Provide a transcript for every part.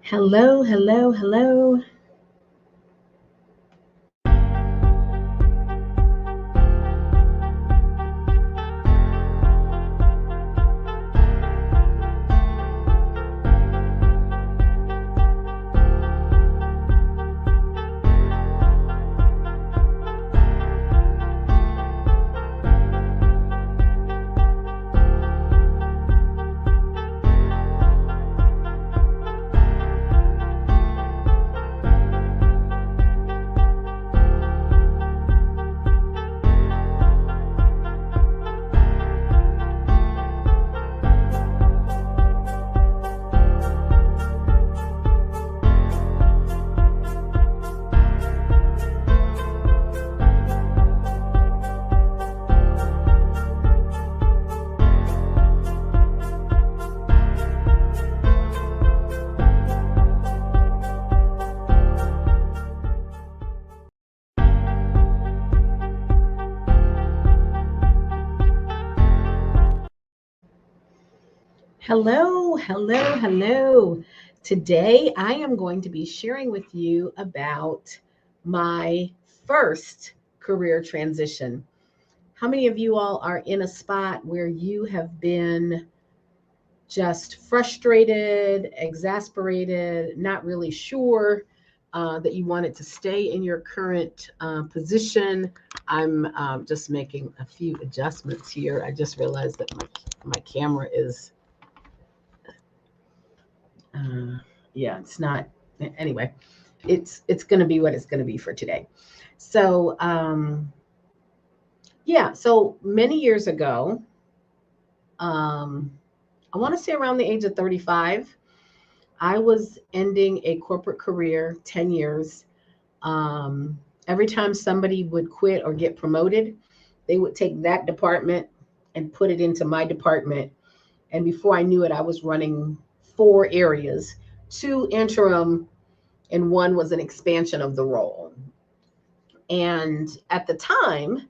Hello, hello, hello. Hello, hello, hello. Today I am going to be sharing with you about my first career transition. How many of you all are in a spot where you have been just frustrated, exasperated, not really sure that you wanted to stay in your current position? I'm just making a few adjustments here. I just realized that my camera is yeah, it's not. Anyway, it's going to be what it's going to be for today. So yeah, so many years ago, I want to say around the age of 35, I was ending a corporate career, 10 years. Every time somebody would quit or get promoted, they would take that department and put it into my department. And before I knew it, I was running 4 areas, 2 interim, and 1 was an expansion of the role. And at the time,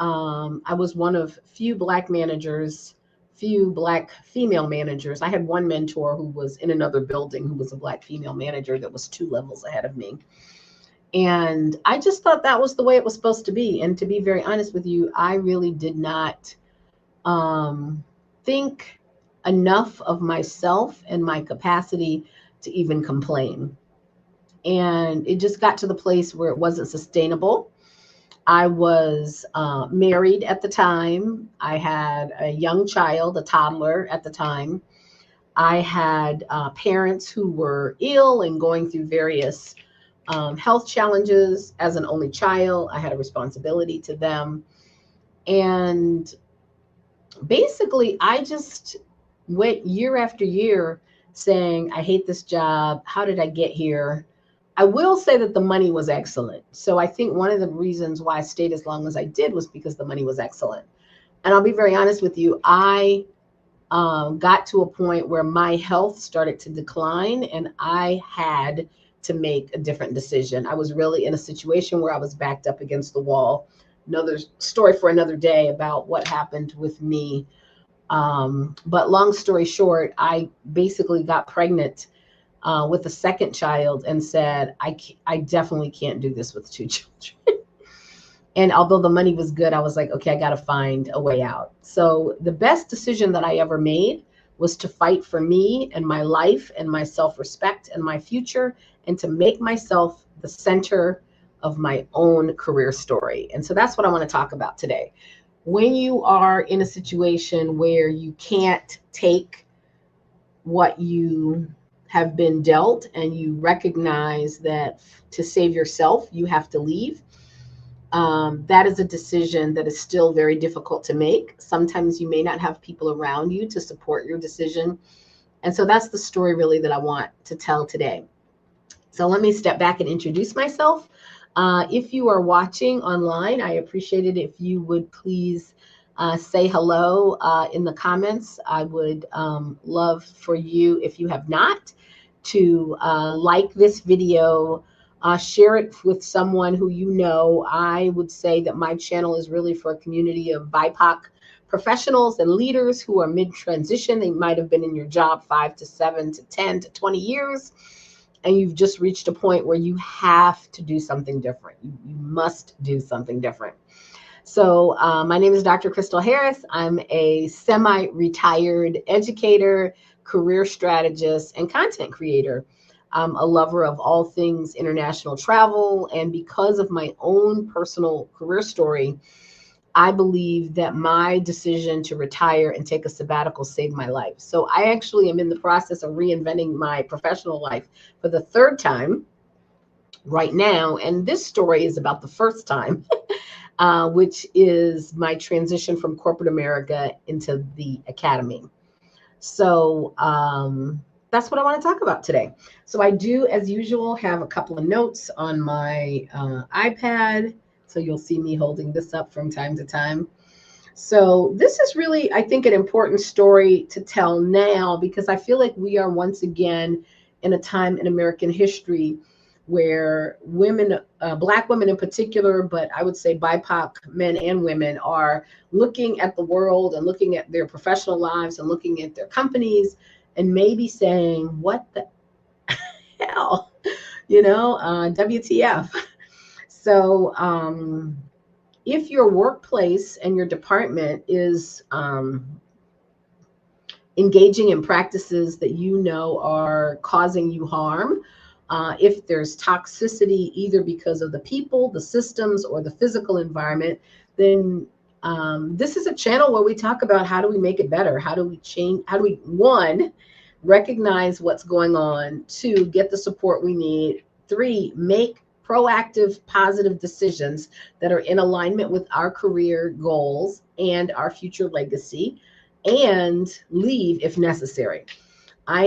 I was one of few Black managers, few Black female managers. I had one mentor who was in another building who was a Black female manager that was 2 levels ahead of me. And I just thought that was the way it was supposed to be. And to be very honest with you, I really did not think enough of myself and my capacity to even complain. And it just got to the place where it wasn't sustainable. I was married at the time. I had a young child, a toddler at the time. I had parents who were ill and going through various health challenges. As an only child, I had a responsibility to them. And basically, I just went year after year saying, I hate this job. How did I get here? I will say that the money was excellent. So I think one of the reasons why I stayed as long as I did was because the money was excellent. And I'll be very honest with you, I got to a point where my health started to decline and I had to make a different decision. I was really in a situation where I was backed up against the wall. Another story for another day about what happened with me. But long story short, I basically got pregnant with a second child and said, I definitely can't do this with 2 children. And although the money was good, I was like, okay, I got to find a way out. So the best decision that I ever made was to fight for me and my life and my self-respect and my future, and to make myself the center of my own career story. And so that's what I want to talk about today. When you are in a situation where you can't take what you have been dealt and you recognize that to save yourself, you have to leave. That is a decision that is still very difficult to make. Sometimes you may not have people around you to support your decision. And so that's the story really that I want to tell today. So let me step back and introduce myself. If you are watching online, I appreciate it if you would please say hello in the comments. I would love for you, if you have not, to like this video, share it with someone who you know. I would say that my channel is really for a community of BIPOC professionals and leaders who are mid-transition. They might have been in your job 5 to 7 to 10 to 20 years. and you've just reached a point where you have to do something different. You must do something different. So my name is Dr. Crystal Harris. I'm a semi-retired educator, career strategist, and content creator. I'm a lover of all things international travel. And because of my own personal career story, I believe that my decision to retire and take a sabbatical saved my life. So I actually am in the process of reinventing my professional life for the third time right now. And this story is about the first time, which is my transition from corporate America into the academy. So that's what I want to talk about today. So I do, as usual, have a couple of notes on my iPad. So you'll see me holding this up from time to time. So this is really, I think, an important story to tell now, because I feel like we are once again in a time in American history where women, Black women in particular, but I would say BIPOC men and women, are looking at the world and looking at their professional lives and looking at their companies and maybe saying, what the hell, WTF. So if your workplace and your department is engaging in practices that you know are causing you harm, if there's toxicity, either because of the people, the systems, or the physical environment, then this is a channel where we talk about how do we make it better? How do we change? How do we, one, recognize what's going on, two, get the support we need, three, make proactive, positive decisions that are in alignment with our career goals and our future legacy, and leave if necessary. I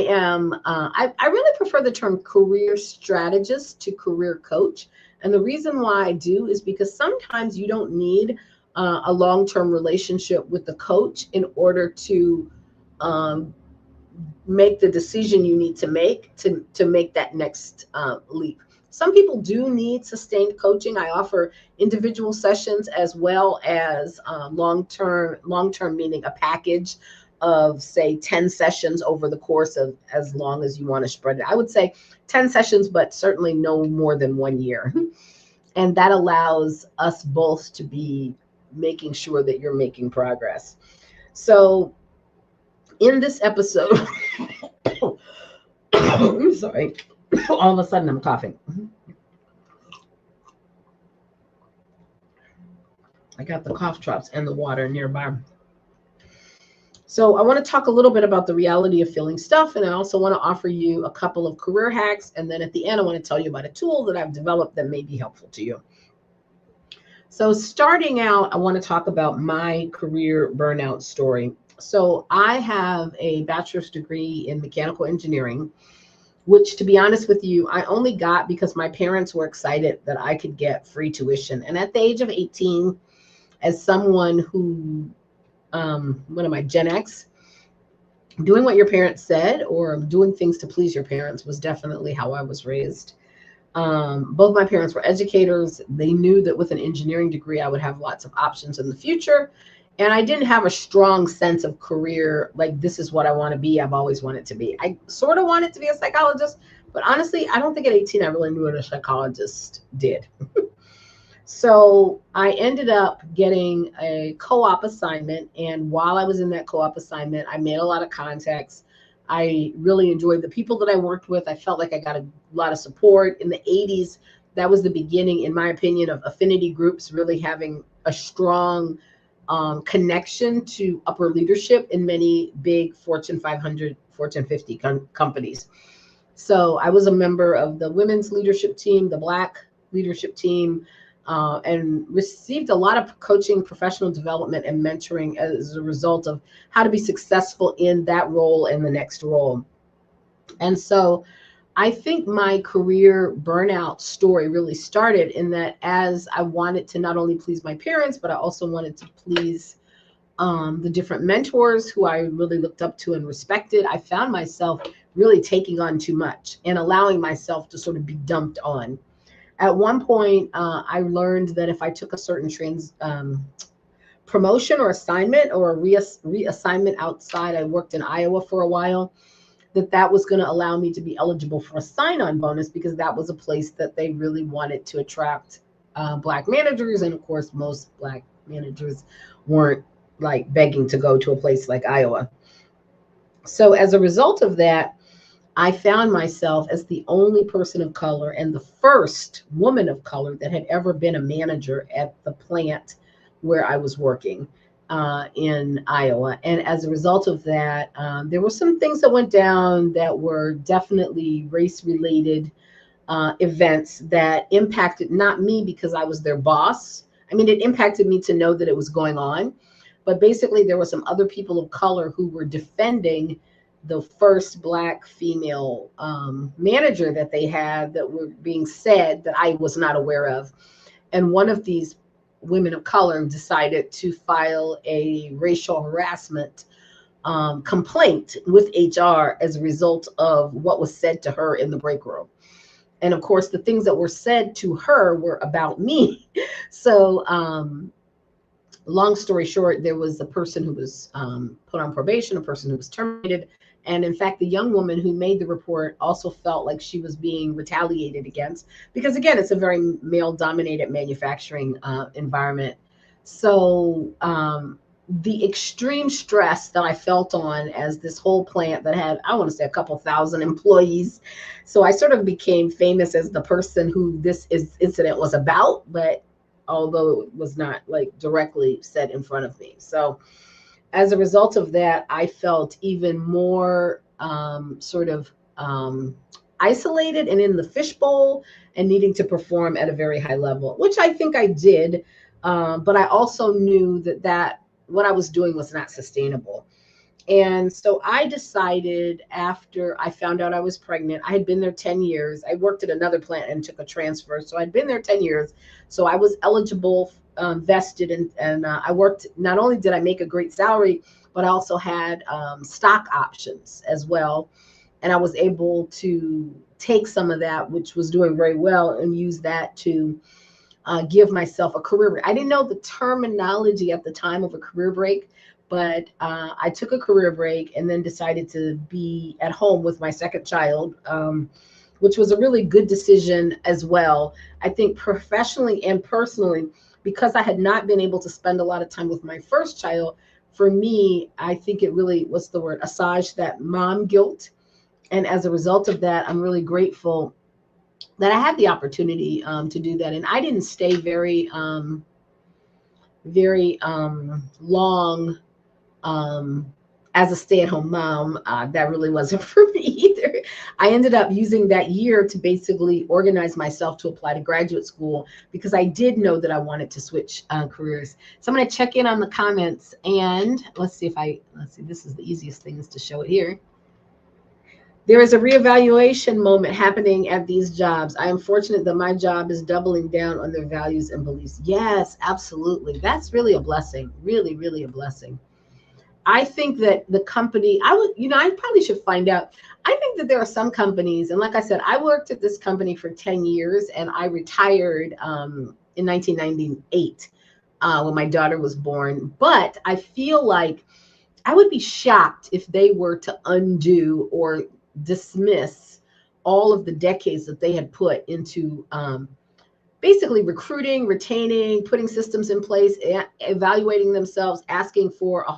really prefer the term career strategist to career coach. And the reason why I do is because sometimes you don't need a long-term relationship with the coach in order to make the decision you need to make that next leap. Some people do need sustained coaching. I offer individual sessions as well as long-term meaning a package of, say, 10 sessions over the course of as long as you want to spread it. I would say 10 sessions, but certainly no more than 1 year. And that allows us both to be making sure that you're making progress. So in this episode, I'm sorry, all of a sudden I'm coughing. I got the cough drops and the water nearby. So I want to talk a little bit about the reality of feeling stuff, and I also want to offer you a couple of career hacks, and then at the end I want to tell you about a tool that I've developed that may be helpful to you. So starting out, I want to talk about my career burnout story. So I have a bachelor's degree in mechanical engineering, which, to be honest with you, I only got because my parents were excited that I could get free tuition. And at the age of 18, as someone who, what am I, Gen X, doing what your parents said or doing things to please your parents was definitely how I was raised. Both my parents were educators. They knew that with an engineering degree, I would have lots of options in the future. And I didn't have a strong sense of career, like this is what I want to be. I've always wanted to be. I sort of wanted to be a psychologist, but honestly, I don't think at 18 I really knew what a psychologist did. So I ended up getting a co-op assignment. And while I was in that co-op assignment, I made a lot of contacts. I really enjoyed the people that I worked with. I felt like I got a lot of support. In the 80s, that was the beginning, in my opinion, of affinity groups really having a strong connection to upper leadership in many big Fortune 500, Fortune 50 companies. So I was a member of the women's leadership team, the Black leadership team, and received a lot of coaching, professional development, and mentoring as a result of how to be successful in that role and the next role. And so I think my career burnout story really started in that, as I wanted to not only please my parents, but I also wanted to please the different mentors who I really looked up to and respected. I found myself really taking on too much and allowing myself to sort of be dumped on. At one point, I learned that if I took a certain promotion or assignment or a reassignment outside, I worked in Iowa for a while. that was going to allow me to be eligible for a sign-on bonus, because that was a place that they really wanted to attract Black managers. And of course, most Black managers weren't like begging to go to a place like Iowa. So as a result of that, I found myself as the only person of color and the first woman of color that had ever been a manager at the plant where I was working in Iowa. And as a result of that, there were some things that went down that were definitely race-related events that impacted not me because I was their boss. I mean, it impacted me to know that it was going on. But basically, there were some other people of color who were defending the first Black female manager that they had, that were being said that I was not aware of. And one of these women of color decided to file a racial harassment complaint with HR as a result of what was said to her in the break room. And of course, the things that were said to her were about me. So long story short, there was a person who was put on probation, a person who was terminated. And in fact, the young woman who made the report also felt like she was being retaliated against, because again, it's a very male-dominated manufacturing environment. So the extreme stress that I felt on as this whole plant that had, I want to say, a couple thousand employees. So I sort of became famous as the person who this incident was about, but although it was not like directly said in front of me. So as a result of that, I felt even more isolated and in the fishbowl and needing to perform at a very high level, which I think I did. But I also knew that what I was doing was not sustainable. And so I decided, after I found out I was pregnant, I had been there 10 years. I worked at another plant and took a transfer. So I'd been there 10 years. So I was eligible, vested, and I worked. Not only did I make a great salary, but I also had stock options as well. And I was able to take some of that, which was doing very well, and use that to give myself a career break. I didn't know the terminology at the time of a career break, but I took a career break and then decided to be at home with my second child, which was a really good decision as well. I think professionally and personally, because I had not been able to spend a lot of time with my first child, for me, I think it really, what's the word, assuaged that mom guilt. And as a result of that, I'm really grateful that I had the opportunity to do that. And I didn't stay very long as a stay-at-home mom. That really wasn't for me either. I ended up using that year to basically organize myself to apply to graduate school, because I did know that I wanted to switch careers. So I'm going to check in on the comments, and let's see, this is the easiest thing, is to show it here. There is a reevaluation moment happening at these jobs. I am fortunate that my job is doubling down on their values and beliefs. Yes, absolutely. That's really a blessing. Really, really a blessing. I think that the company, I probably should find out. I think that there are some companies, and like I said, I worked at this company for 10 years and I retired in 1998 when my daughter was born. But I feel like I would be shocked if they were to undo or dismiss all of the decades that they had put into basically recruiting, retaining, putting systems in place, evaluating themselves, asking themselves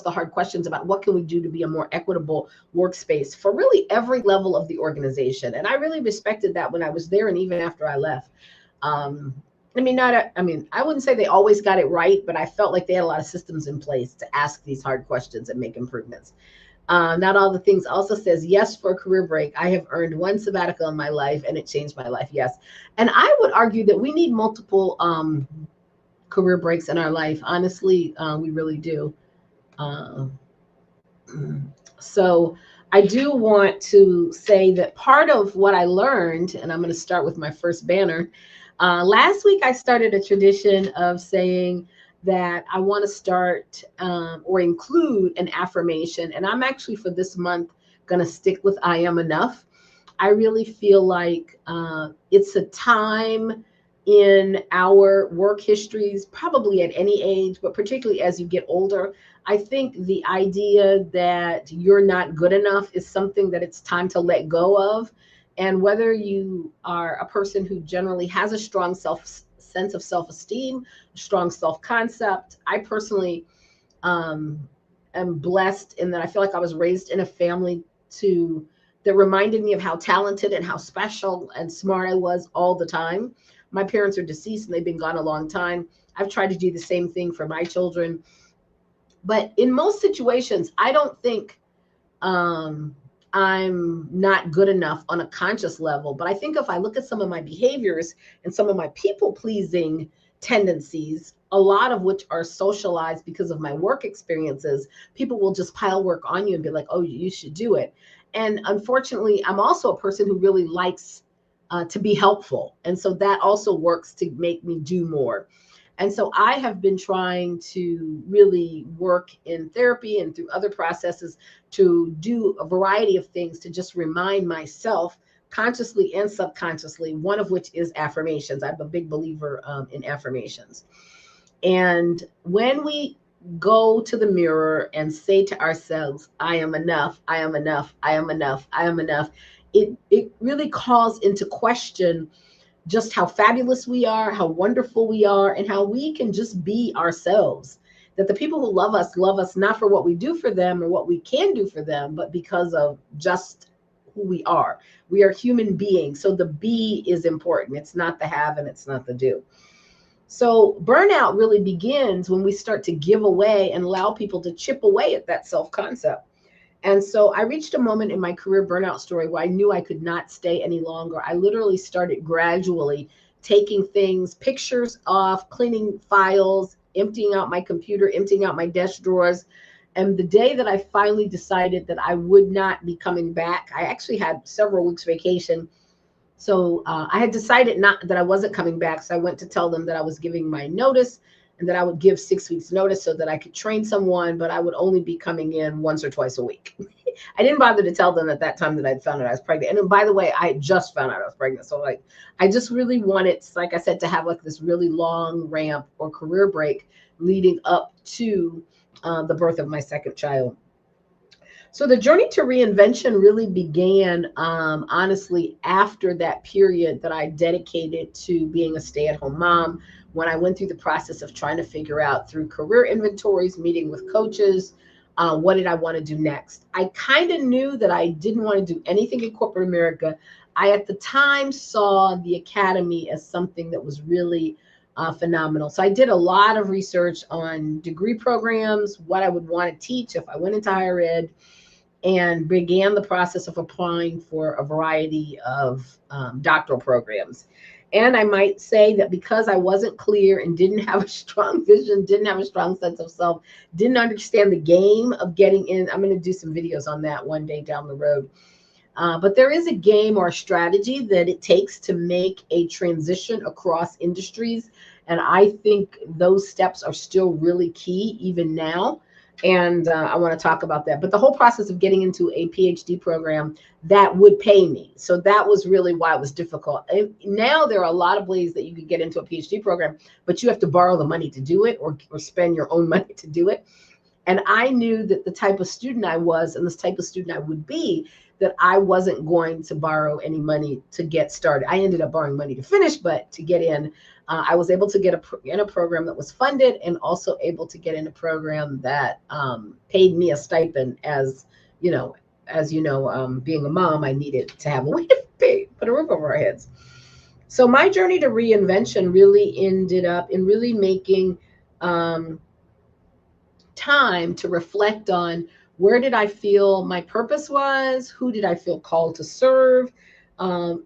the hard questions about what can we do to be a more equitable workspace for really every level of the organization. And I really respected that when I was there, and even after I left. I wouldn't say they always got it right, but I felt like they had a lot of systems in place to ask these hard questions and make improvements. Not all the things also says, yes, for a career break. I have earned one sabbatical in my life and it changed my life. Yes. And I would argue that we need multiple career breaks in our life. Honestly, we really do. So I do want to say that part of what I learned, and I'm going to start with my first banner. Last week, I started a tradition of saying that I want to start or include an affirmation. And I'm actually, for this month, going to stick with I am enough. I really feel like it's a time in our work histories, probably at any age, but particularly as you get older. I think the idea that you're not good enough is something that it's time to let go of. And whether you are a person who generally has a strong sense of self-esteem, strong self-concept, I personally am blessed in that I feel like I was raised in a family that reminded me of how talented and how special and smart I was all the time. My parents are deceased and they've been gone a long time. I've tried to do the same thing for my children. But in most situations, I don't think I'm not good enough on a conscious level. But I think if I look at some of my behaviors and some of my people pleasing tendencies, a lot of which are socialized because of my work experiences, people will just pile work on you and be like, oh, you should do it. And unfortunately, I'm also a person who really likes to be helpful. And so that also works to make me do more. And so I have been trying to really work in therapy and through other processes to do a variety of things to just remind myself consciously and subconsciously, one of which is affirmations. I'm a big believer in affirmations. And when we go to the mirror and say to ourselves, I am enough, I am enough, I am enough, I am enough, it really calls into question just how fabulous we are, how wonderful we are, and how we can just be ourselves. That the people who love us not for what we do for them or what we can do for them, but because of just who we are. We are human beings. So the be is important. It's not the have and it's not the do. So burnout really begins when we start to give away and allow people to chip away at that self-concept. And so I reached a moment in my career burnout story where I knew I could not stay any longer. I literally started gradually taking things, pictures off, cleaning files, emptying out my computer, emptying out my desk drawers. And the day that I finally decided that I would not be coming back, I actually had several weeks vacation. So I had decided not that I wasn't coming back. So I went to tell them that I was giving my notice and that I would give 6 weeks notice so that I could train someone, but I would only be coming in once or twice a week. I didn't bother to tell them at that time that I'd found out I was pregnant. And by the way, I had just found out I was pregnant. So like, I just really wanted, like I said, to have like this really long ramp or career break leading up to the birth of my second child. So the journey to reinvention really began, honestly, after that period that I dedicated to being a stay-at-home mom, when I went through the process of trying to figure out through career inventories, meeting with coaches, what did I want to do next? I kind of knew that I didn't want to do anything in corporate America. I, at the time, saw the academy as something that was really phenomenal. So I did a lot of research on degree programs, what I would want to teach if I went into higher ed, and began the process of applying for a variety of doctoral programs. And I might say that because I wasn't clear and didn't have a strong vision, didn't have a strong sense of self, didn't understand the game of getting in. I'm going to do some videos on that one day down the road. But there is a game or a strategy that it takes to make a transition across industries. And I think those steps are still really key even now. And I want to talk about that. But the whole process of getting into a PhD program that would pay me. So that was really why it was difficult. And now there are a lot of ways that you could get into a PhD program, but you have to borrow the money to do it or spend your own money to do it. And I knew that the type of student I was and this type of student I would be, that I wasn't going to borrow any money to get started. I ended up borrowing money to finish, but to get in, I was able to get in a program that was funded and also able to get in a program that paid me a stipend being a mom, I needed to have a way to put a roof over our heads. So my journey to reinvention really ended up in really making time to reflect on where did I feel my purpose was, who did I feel called to serve,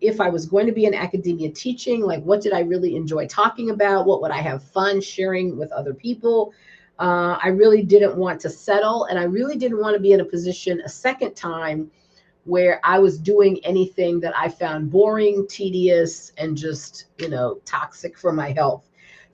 if I was going to be in academia teaching, like what did I really enjoy talking about, what would I have fun sharing with other people. I really didn't want to settle, and I really didn't want to be in a position a second time where I was doing anything that I found boring, tedious, and just, toxic for my health.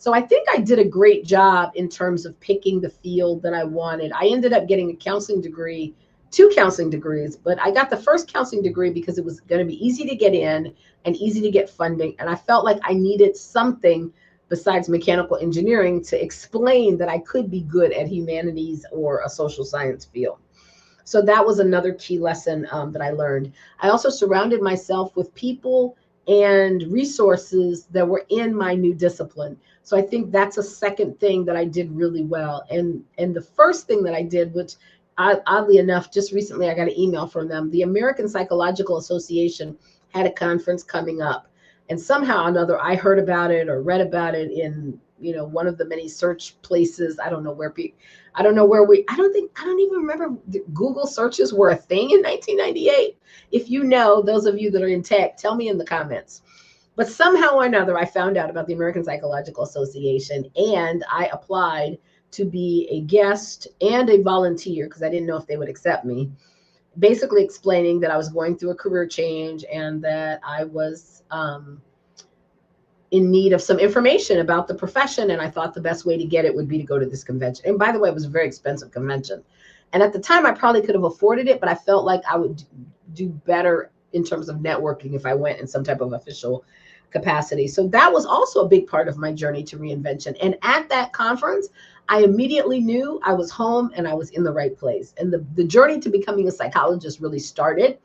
So I think I did a great job in terms of picking the field that I wanted. I ended up getting a counseling degree 2 counseling degrees, but I got the first counseling degree because it was going to be easy to get in and easy to get funding. And I felt like I needed something besides mechanical engineering to explain that I could be good at humanities or a social science field. So that was another key lesson that I learned. I also surrounded myself with people and resources that were in my new discipline. So I think that's a second thing that I did really well. And the first thing that I did, which oddly enough, just recently I got an email from them. The American Psychological Association had a conference coming up, and somehow or another I heard about it or read about it in one of the many search places. I don't know where I don't even remember Google searches were a thing in 1998. If you know, those of you that are in tech, tell me in the comments. But somehow or another, I found out about the American Psychological Association, and I applied to be a guest and a volunteer because I didn't know if they would accept me, basically explaining that I was going through a career change and that I was in need of some information about the profession. And I thought the best way to get it would be to go to this convention. And by the way, it was a very expensive convention. And at the time, I probably could have afforded it, but I felt like I would do better in terms of networking if I went in some type of official capacity. So that was also a big part of my journey to reinvention. And at that conference, I immediately knew I was home and I was in the right place. And the journey to becoming a psychologist really started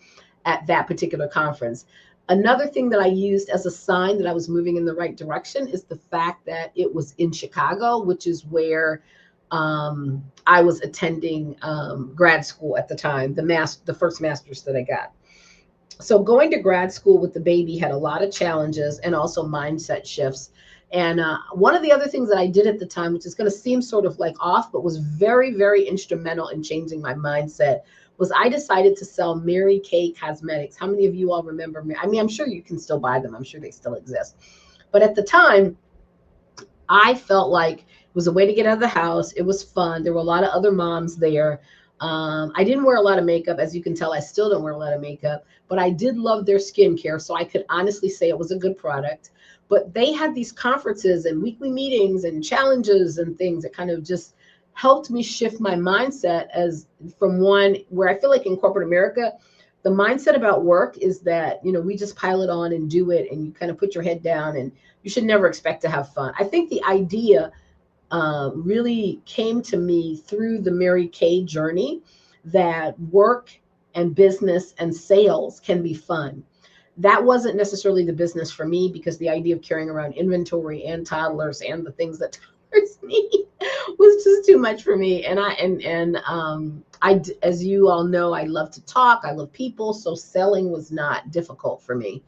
at that particular conference. Another thing that I used as a sign that I was moving in the right direction is the fact that it was in Chicago, which is where I was attending grad school at the time, the first master's that I got. So going to grad school with the baby had a lot of challenges and also mindset shifts. And one of the other things that I did at the time, which is going to seem sort of like off, but was very, very instrumental in changing my mindset, was I decided to sell Mary Kay cosmetics. How many of you all remember? I mean, I'm sure you can still buy them. I'm sure they still exist. But at the time, I felt like it was a way to get out of the house. It was fun. There were a lot of other moms there. I didn't wear a lot of makeup. As you can tell, I still don't wear a lot of makeup, but I did love their skincare. So I could honestly say it was a good product. But they had these conferences and weekly meetings and challenges and things that kind of just helped me shift my mindset as from one where I feel like in corporate America, the mindset about work is that, we just pile it on and do it, and you kind of put your head down and you should never expect to have fun. I think the idea really came to me through the Mary Kay journey that work and business and sales can be fun. That wasn't necessarily the business for me because the idea of carrying around inventory and toddlers and the things that toddlers need was just too much for me. And I, as you all know, I love to talk. I love people. So selling was not difficult for me.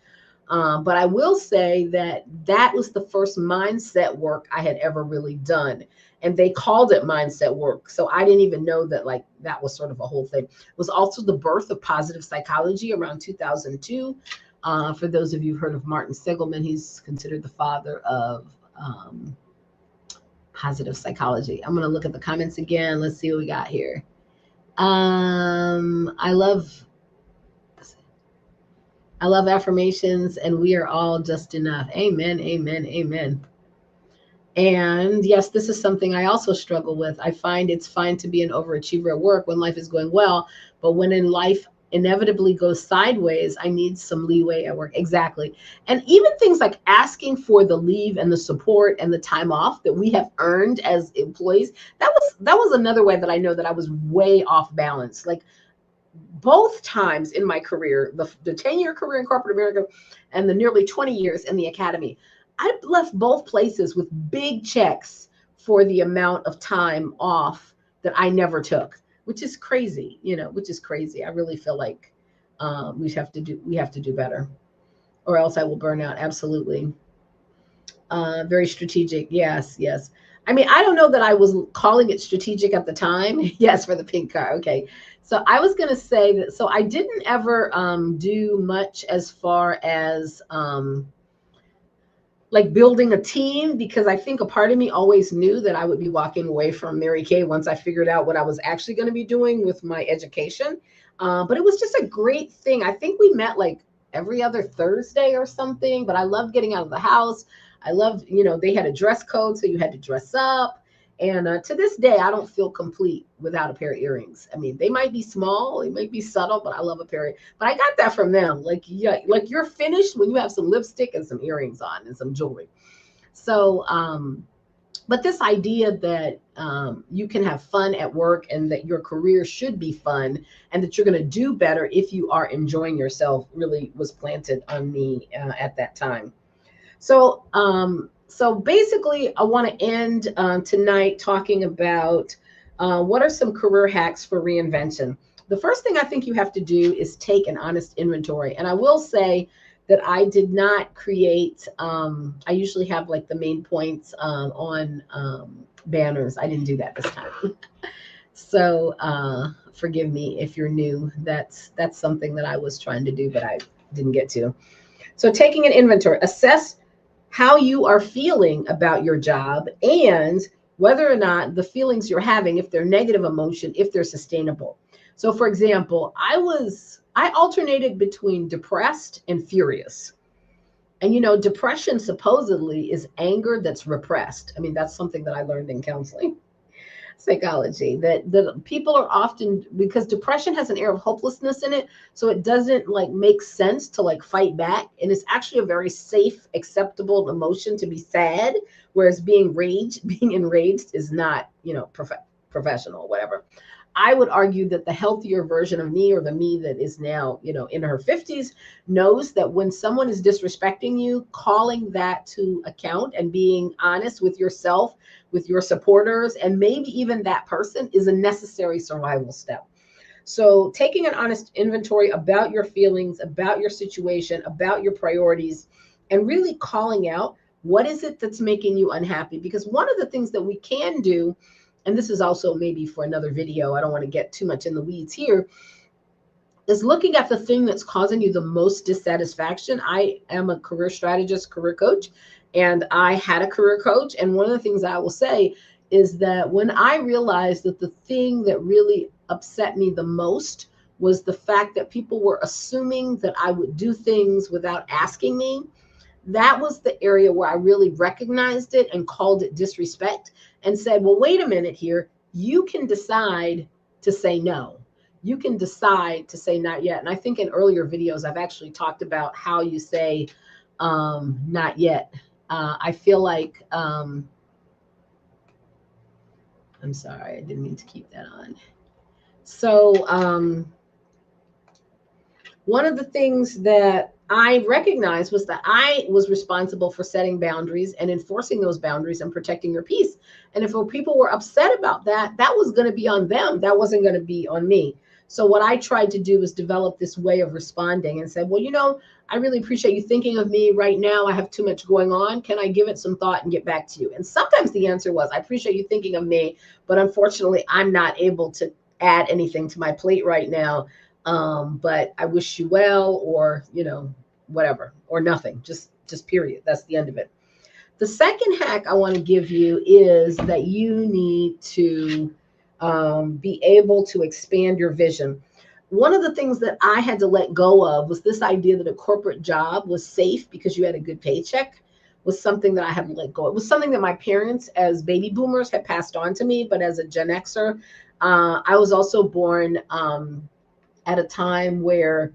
But I will say that was the first mindset work I had ever really done. And they called it mindset work. So I didn't even know that that was sort of a whole thing. It was also the birth of positive psychology around 2002. For those of you who've heard of Martin Seligman, he's considered the father of positive psychology. I'm going to look at the comments again. Let's see what we got here. I love affirmations, and we are all just enough. Amen, amen, amen. And yes, this is something I also struggle with. I find it's fine to be an overachiever at work when life is going well, but when in life inevitably goes sideways, I need some leeway at work. Exactly. And even things like asking for the leave and the support and the time off that we have earned as employees, that was another way that I know that I was way off balance. Like both times in my career, the 10-year career in corporate America and the nearly 20 years in the academy, I left both places with big checks for the amount of time off that I never took, which is crazy, which is crazy. I really feel like we have to do better, or else I will burn out. Absolutely. Very strategic. Yes. I mean, I don't know that I was calling it strategic at the time. Yes, for the pink car. Okay. So I was going to say that, so I didn't ever do much as far as like building a team, because I think a part of me always knew that I would be walking away from Mary Kay once I figured out what I was actually going to be doing with my education. But it was just a great thing. I think we met like every other Thursday or something, but I loved getting out of the house. I loved, they had a dress code, so you had to dress up. And to this day, I don't feel complete without a pair of earrings. I mean, they might be small, they might be subtle, but I love a pair. But I got that from them. Like, yeah, like you're finished when you have some lipstick and some earrings on and some jewelry. So, but this idea that you can have fun at work and that your career should be fun and that you're going to do better if you are enjoying yourself really was planted on me at that time. So, so basically, I want to end tonight talking about what are some career hacks for reinvention. The first thing I think you have to do is take an honest inventory. And I will say that I did not create, I usually have like the main points on banners. I didn't do that this time. So forgive me if you're new. That's something that I was trying to do, but I didn't get to. So taking an inventory, assess how you are feeling about your job and whether or not the feelings you're having, if they're negative emotion, if they're sustainable. So for example, I alternated between depressed and furious. And you know, depression supposedly is anger that's repressed. I mean, that's something that I learned in counseling psychology, that the people are often, because depression has an air of hopelessness in it, so it doesn't like make sense to like fight back, and it's actually a very safe, acceptable emotion to be sad, whereas being enraged is not, you know, professional, whatever. I would argue that the healthier version of me, or the me that is now, you know, in her 50s, knows that when someone is disrespecting you, calling that to account and being honest with yourself, with your supporters, and maybe even that person is a necessary survival step. So taking an honest inventory about your feelings, about your situation, about your priorities, and really calling out what is it that's making you unhappy. Because one of the things that we can do, and this is also maybe for another video, I don't want to get too much in the weeds here, is looking at the thing that's causing you the most dissatisfaction. I am a career strategist, career coach, and I had a career coach. And one of the things I will say is that when I realized that the thing that really upset me the most was the fact that people were assuming that I would do things without asking me, that was the area where I really recognized it and called it disrespect and said, well, wait a minute here. You can decide to say no. You can decide to say not yet. And I think in earlier videos, I've actually talked about how you say not yet. I feel like, I'm sorry, I didn't mean to keep that on. So one of the things that I recognized was that I was responsible for setting boundaries and enforcing those boundaries and protecting your peace. And if people were upset about that, that was going to be on them. That wasn't going to be on me. So what I tried to do was develop this way of responding and said, well, you know, I really appreciate you thinking of me right now. I have too much going on. Can I give it some thought and get back to you? And sometimes the answer was, I appreciate you thinking of me, but unfortunately, I'm not able to add anything to my plate right now. But I wish you well, or, you know, whatever, or nothing, just period. That's the end of it. The second hack I want to give you is that you need to be able to expand your vision. One of the things that I had to let go of was this idea that a corporate job was safe because you had a good paycheck. Was something that I had to let go. It was something that my parents, as baby boomers, had passed on to me, but as a Gen Xer, I was also born at a time where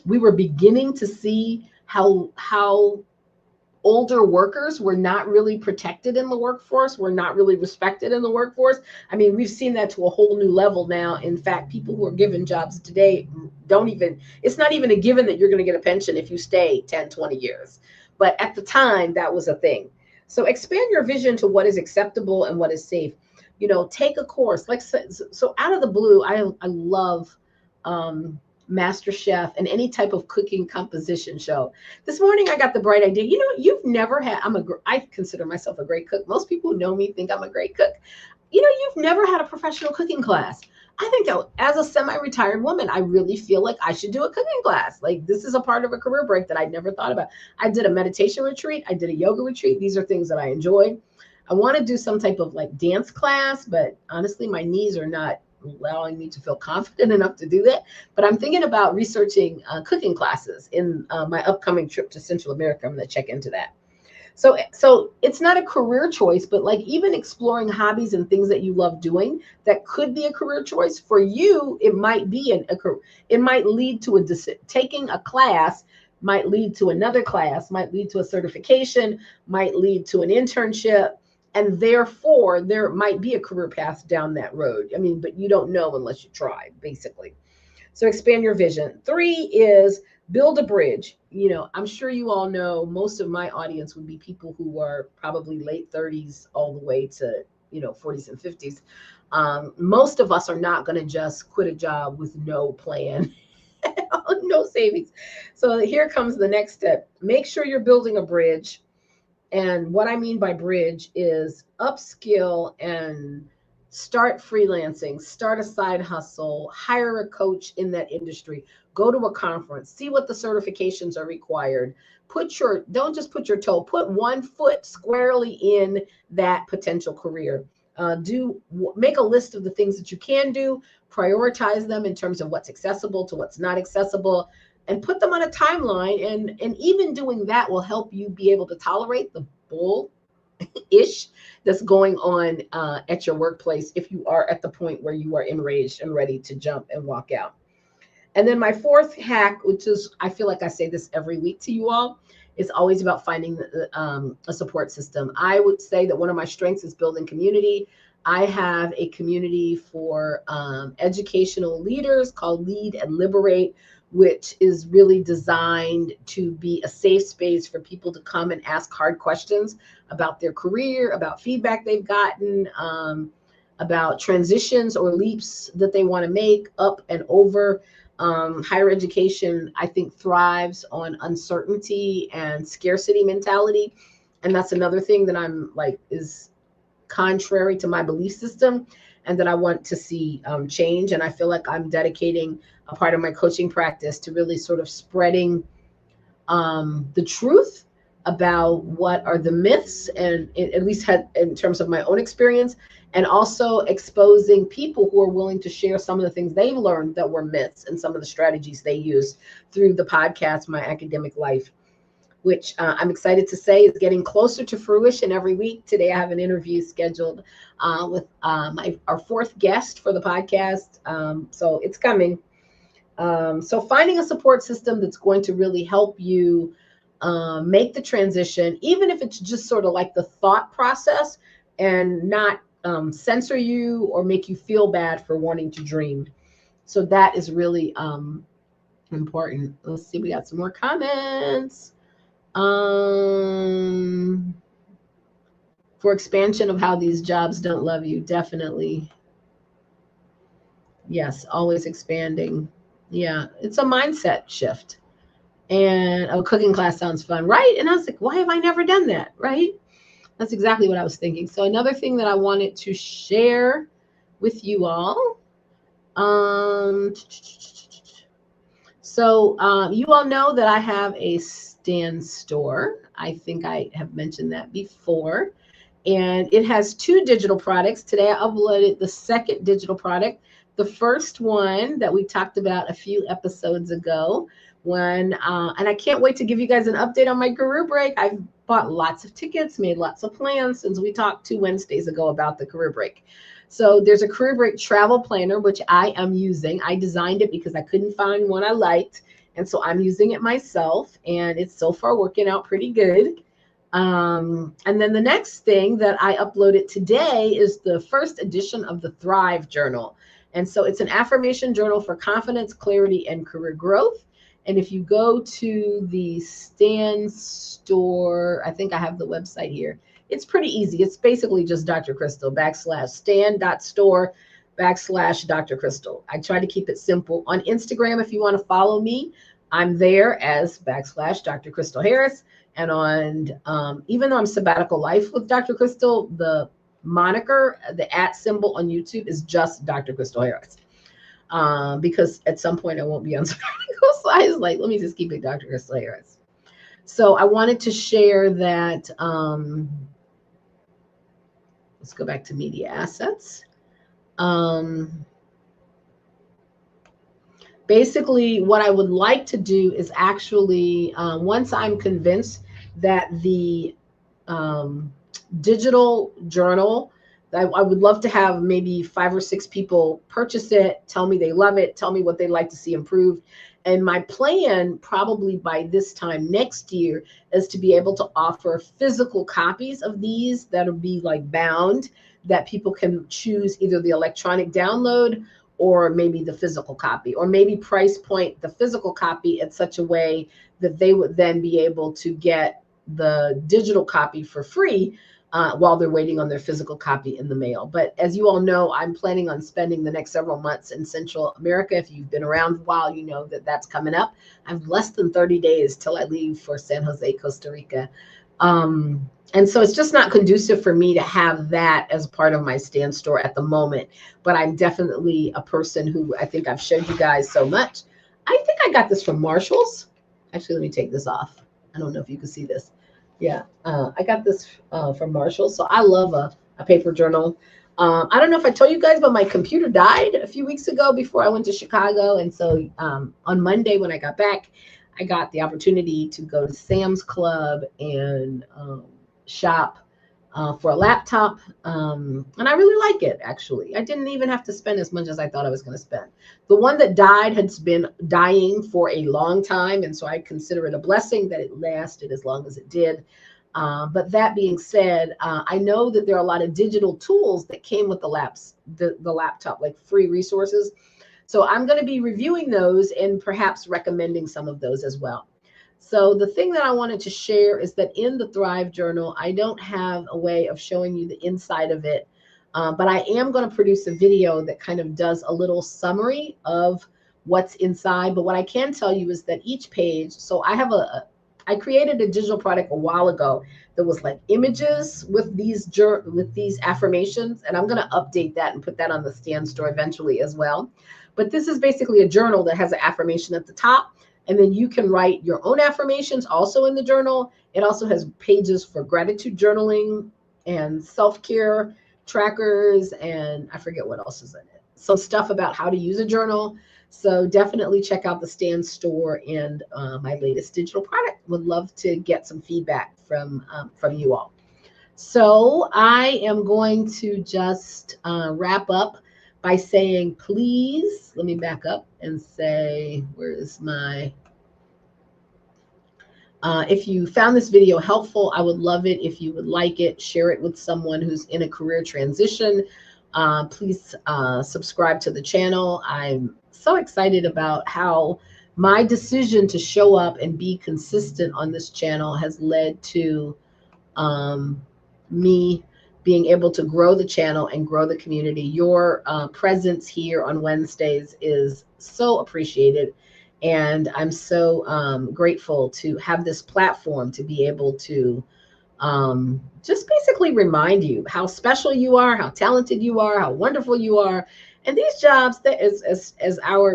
we were beginning to see how older workers were not really protected in the workforce, were not really respected in the workforce. I mean, we've seen that to a whole new level now. In fact, people who are given jobs today it's not even a given that you're going to get a pension if you stay 10, 20 years. But at the time, that was a thing. So expand your vision to what is acceptable and what is safe. You know, take a course. Like, so out of the blue, I love Master Chef and any type of cooking composition show. This morning I got the bright idea. You know, you've never had, I consider myself a great cook. Most people who know me think I'm a great cook. You know, you've never had a professional cooking class. I think that as a semi-retired woman, I really feel like I should do a cooking class. Like, this is a part of a career break that I'd never thought about. I did a meditation retreat. I did a yoga retreat. These are things that I enjoyed. I want to do some type of like dance class, but honestly, my knees are not allowing me to feel confident enough to do that. But I'm thinking about researching cooking classes in my upcoming trip to Central America. I'm going to check into that. So it's not a career choice, but like even exploring hobbies and things that you love doing, that could be a career choice for you. It might be it might lead to taking a class, might lead to another class, might lead to a certification, might lead to an internship. And therefore there might be a career path down that road. I mean, but you don't know unless you try, basically. So expand your vision. 3 is build a bridge. I'm sure you all know most of my audience would be people who are probably late 30s all the way to, 40s and 50s. Most of us are not going to just quit a job with no plan, no savings. So here comes the next step. Make sure you're building a bridge. And what I mean by bridge is upskill and start freelancing, start a side hustle, hire a coach in that industry, go to a conference, see what the certifications are required. Don't just put your toe, put one foot squarely in that potential career. Make a list of the things that you can do, prioritize them in terms of what's accessible to what's not accessible, and put them on a timeline. And even doing that will help you be able to tolerate the bull-ish that's going on at your workplace if you are at the point where you are enraged and ready to jump and walk out. And then my 4th hack, which is, I feel like I say this every week to you all, is always about finding a support system. I would say that one of my strengths is building community. I have a community for educational leaders called Lead and Liberate, which is really designed to be a safe space for people to come and ask hard questions about their career, about feedback they've gotten, about transitions or leaps that they want to make up and over. Higher education, I think, thrives on uncertainty and scarcity mentality. And that's another thing that I'm like is contrary to my belief system and that I want to see change. And I feel like I'm dedicating a part of my coaching practice to really sort of spreading the truth about what are the myths, and at least in terms of my own experience, and also exposing people who are willing to share some of the things they've learned that were myths and some of the strategies they used through the podcast, My Academic Life, which I'm excited to say is getting closer to fruition every week. Today I have an interview scheduled with our 4th guest for the podcast. So it's coming. So finding a support system that's going to really help you make the transition, even if it's just sort of like the thought process, and not censor you or make you feel bad for wanting to dream. So that is really important. Let's see, we got some more comments. For expansion of how these jobs don't love you, definitely. Yes, always expanding. Yeah, it's a mindset shift. And a cooking class sounds fun, right? And I was like, why have I never done that, right? That's exactly what I was thinking. So another thing that I wanted to share with you all. You all know that I have a Stan store. I think I have mentioned that before. And it has 2 digital products. Today I uploaded the 2nd digital product. The first one that we talked about a few episodes ago, and I can't wait to give you guys an update on my career break. I've bought lots of tickets, made lots of plans since we talked 2 Wednesdays ago about the career break. So there's a career break travel planner, which I am using. I designed it because I couldn't find one I liked. And so I'm using it myself, and it's so far working out pretty good. And then the next thing that I uploaded today is the 1st edition of the Thrive Journal. And so it's an affirmation journal for confidence, clarity, and career growth. And if you go to the Stan store, I think I have the website here. It's pretty easy. It's basically just Dr. Crystal /Stan.store/Dr. Crystal. I try to keep it simple. On Instagram, if you want to follow me, I'm there as /Dr. Crystal Harris. And on, even though I'm Sabbatical Life with Dr. Crystal, the moniker, the @ symbol on YouTube is just Dr. Crystal Harris. Because at some point I won't be on sabbatical. So I was like, let me just keep it Dr. Crystal Harris. So I wanted to share that. Let's go back to media assets. Basically, what I would like to do is actually, once I'm convinced that the digital journal. I would love to have maybe 5 or 6 people purchase it, tell me they love it, tell me what they'd like to see improved. And my plan, probably by this time next year, is to be able to offer physical copies of these that'll be like bound, that people can choose either the electronic download or maybe the physical copy, or maybe price point the physical copy in such a way that they would then be able to get the digital copy for free while they're waiting on their physical copy in the mail. But as you all know, I'm planning on spending the next several months in Central America. If you've been around a while, you know that that's coming up. I have less than 30 days till I leave for San Jose, Costa Rica. And so it's just not conducive for me to have that as part of my stand store at the moment. But I'm definitely a person who, I think I've showed you guys so much. I think I got this from Marshall's. Actually, let me take this off. I don't know if you can see this. Yeah, I got this from Marshall. So I love a paper journal. I don't know if I told you guys, but my computer died a few weeks ago before I went to Chicago. And so on Monday when I got back, I got the opportunity to go to Sam's Club and shop for a laptop. And I really like it, actually. I didn't even have to spend as much as I thought I was going to spend. The one that died had been dying for a long time. And so I consider it a blessing that it lasted as long as it did. But that being said, I know that there are a lot of digital tools that came with the laptop, like free resources. So I'm going to be reviewing those and perhaps recommending some of those as well. So the thing that I wanted to share is that in the Thrive Journal, I don't have a way of showing you the inside of it, but I am going to produce a video that kind of does a little summary of what's inside. But what I can tell you is that each page, so I created a digital product a while ago that was like images with these affirmations, and I'm going to update that and put that on the stand store eventually as well. But this is basically a journal that has an affirmation at the top. And then you can write your own affirmations also in the journal. It also has pages for gratitude journaling and self-care trackers. And I forget what else is in it. Some stuff about how to use a journal. So definitely check out the stand store and my latest digital product. Would love to get some feedback from you all. So I am going to just wrap up by saying, please, let me back up and say, where is my, if you found this video helpful, I would love it if you would like it, share it with someone who's in a career transition. Please subscribe to the channel. I'm so excited about how my decision to show up and be consistent on this channel has led to me being able to grow the channel and grow the community. Your presence here on Wednesdays is so appreciated. And I'm so grateful to have this platform to be able to just basically remind you how special you are, how talented you are, how wonderful you are. And these jobs, that as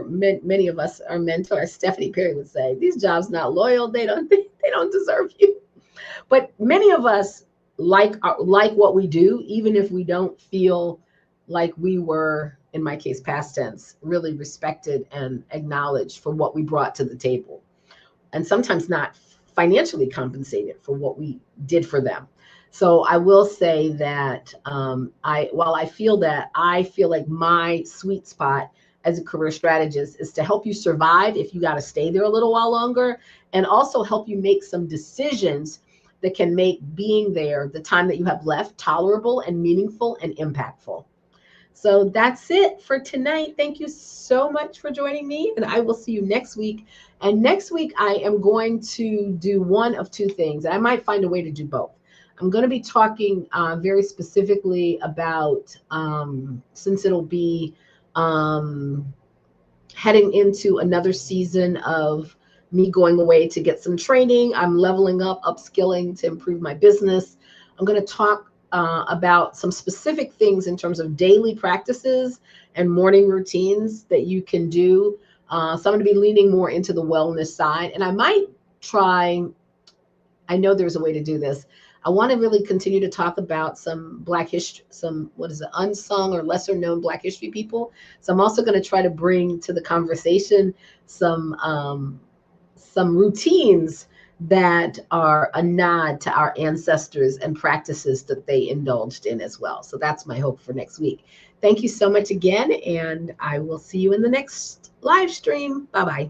many of us, our mentor, Stephanie Perry would say, these jobs not loyal, they don't deserve you. But many of us like what we do, even if we don't feel like we were, in my case, past tense, really respected and acknowledged for what we brought to the table, and sometimes not financially compensated for what we did for them. So I will say that while I feel like my sweet spot as a career strategist is to help you survive if you got to stay there a little while longer, and also help you make some decisions that can make being there, the time that you have left, tolerable and meaningful and impactful. So that's it for tonight. Thank you so much for joining me, and I will see you next week. And next week, I am going to do one of two things. I might find a way to do both. I'm going to be talking very specifically about, since it'll be heading into another season of me going away to get some training. I'm leveling up, upskilling to improve my business. I'm going to talk about some specific things in terms of daily practices and morning routines that you can do. So I'm going to be leaning more into the wellness side. And I might try, I know there's a way to do this. I want to really continue to talk about some Black history, unsung or lesser known Black history people. So I'm also going to try to bring to the conversation some routines that are a nod to our ancestors and practices that they indulged in as well. So that's my hope for next week. Thank you so much again, and I will see you in the next live stream. Bye-bye.